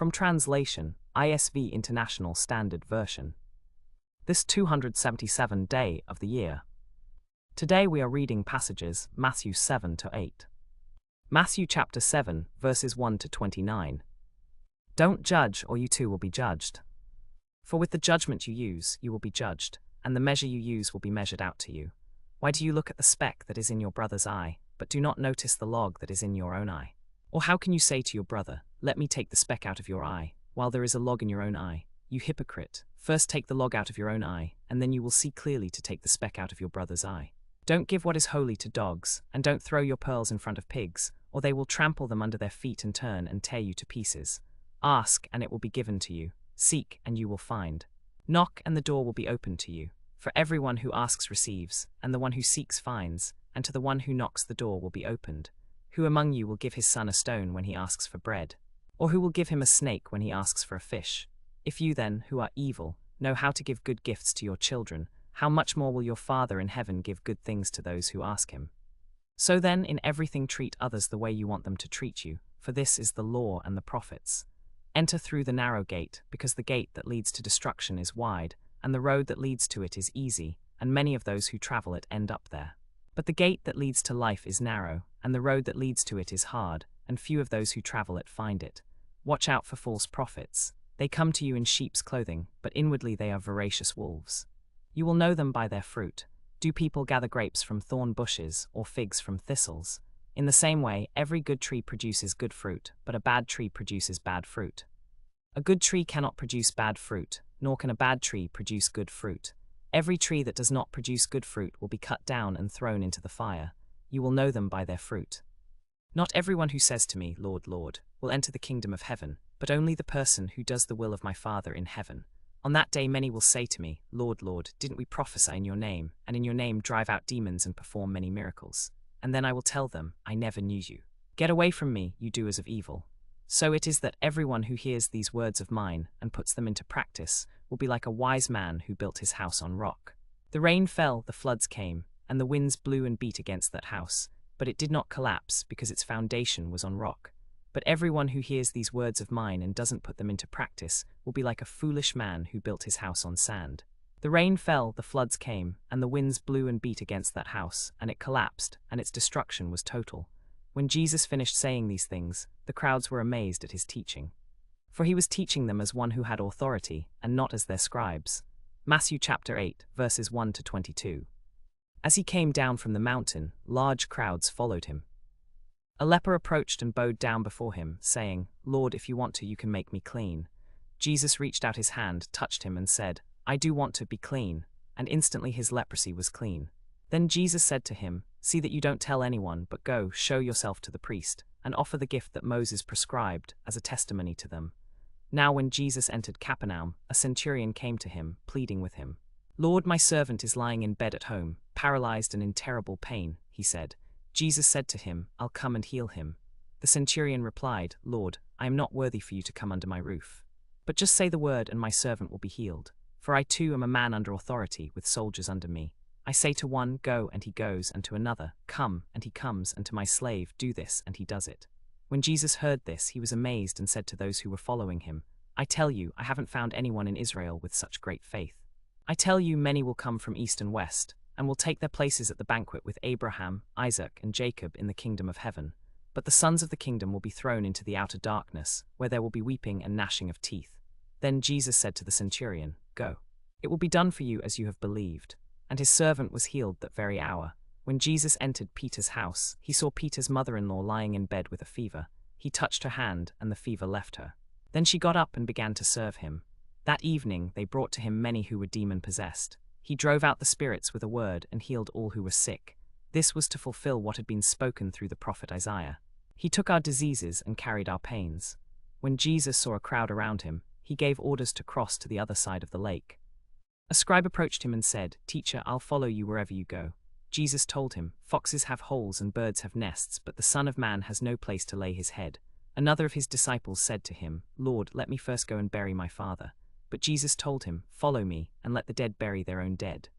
From translation, ISV International Standard Version. This 277th day of the year. Today we are reading passages Matthew 7 to 8. Matthew chapter 7, verses 1 to 29. Don't judge, or you too will be judged. For with the judgment you use, you will be judged, and the measure you use will be measured out to you. Why do you look at the speck that is in your brother's eye, but do not notice the log that is in your own eye? Or how can you say to your brother, let me take the speck out of your eye, while there is a log in your own eye? You hypocrite, first take the log out of your own eye, and then you will see clearly to take the speck out of your brother's eye. Don't give what is holy to dogs, and don't throw your pearls in front of pigs, or they will trample them under their feet and turn and tear you to pieces. Ask, and it will be given to you. Seek, and you will find. Knock, and the door will be opened to you. For everyone who asks receives, and the one who seeks finds, and to the one who knocks the door will be opened. Who among you will give his son a stone when he asks for bread? Or who will give him a snake when he asks for a fish? If you then, who are evil, know how to give good gifts to your children, how much more will your Father in heaven give good things to those who ask him? So then, in everything treat others the way you want them to treat you, for this is the law and the prophets. Enter through the narrow gate, because the gate that leads to destruction is wide, and the road that leads to it is easy, and many of those who travel it end up there. But the gate that leads to life is narrow, and the road that leads to it is hard, and few of those who travel it find it. Watch out for false prophets. They come to you in sheep's clothing, but inwardly they are voracious wolves. You will know them by their fruit. Do people gather grapes from thorn bushes, or figs from thistles? In the same way, every good tree produces good fruit, but a bad tree produces bad fruit. A good tree cannot produce bad fruit, nor can a bad tree produce good fruit. Every tree that does not produce good fruit will be cut down and thrown into the fire. You will know them by their fruit. Not everyone who says to me, Lord, Lord, will enter the kingdom of heaven, but only the person who does the will of my Father in heaven. On that day many will say to me, Lord, Lord, didn't we prophesy in your name, and in your name drive out demons and perform many miracles? And then I will tell them, I never knew you. Get away from me, you doers of evil. So it is that everyone who hears these words of mine and puts them into practice will be like a wise man who built his house on rock. The rain fell, the floods came, and the winds blew and beat against that house, but it did not collapse because its foundation was on rock. But everyone who hears these words of mine and doesn't put them into practice will be like a foolish man who built his house on sand. The rain fell, the floods came, and the winds blew and beat against that house, and it collapsed, and its destruction was total. When Jesus finished saying these things, the crowds were amazed at his teaching. For he was teaching them as one who had authority, and not as their scribes. Matthew chapter 8, verses 1 to 22. As he came down from the mountain, large crowds followed him. A leper approached and bowed down before him, saying, Lord, if you want to, you can make me clean. Jesus reached out his hand, touched him, and said, I do want to be clean, and instantly his leprosy was clean. Then Jesus said to him, See that you don't tell anyone, but go, show yourself to the priest, and offer the gift that Moses prescribed as a testimony to them. Now when Jesus entered Capernaum, a centurion came to him, pleading with him. Lord, my servant is lying in bed at home, paralyzed and in terrible pain, he said. Jesus said to him, I'll come and heal him. The centurion replied, Lord, I am not worthy for you to come under my roof. But just say the word and my servant will be healed. For I too am a man under authority, with soldiers under me. I say to one, Go, and he goes, and to another, Come, and he comes, and to my slave, Do this, and he does it. When Jesus heard this, he was amazed and said to those who were following him, I tell you, I haven't found anyone in Israel with such great faith. I tell you, many will come from east and west, and will take their places at the banquet with Abraham, Isaac, and Jacob in the kingdom of heaven. But the sons of the kingdom will be thrown into the outer darkness, where there will be weeping and gnashing of teeth. Then Jesus said to the centurion, Go. It will be done for you as you have believed. And his servant was healed that very hour. When Jesus entered Peter's house, he saw Peter's mother-in-law lying in bed with a fever. He touched her hand, and the fever left her. Then she got up and began to serve him. That evening they brought to him many who were demon-possessed. He drove out the spirits with a word and healed all who were sick. This was to fulfill what had been spoken through the prophet Isaiah. He took our diseases and carried our pains. When Jesus saw a crowd around him, he gave orders to cross to the other side of the lake. A scribe approached him and said, Teacher, I'll follow you wherever you go. Jesus told him, Foxes have holes and birds have nests, but the Son of Man has no place to lay his head. Another of his disciples said to him, Lord, let me first go and bury my father. But Jesus told him, Follow me, and let the dead bury their own dead.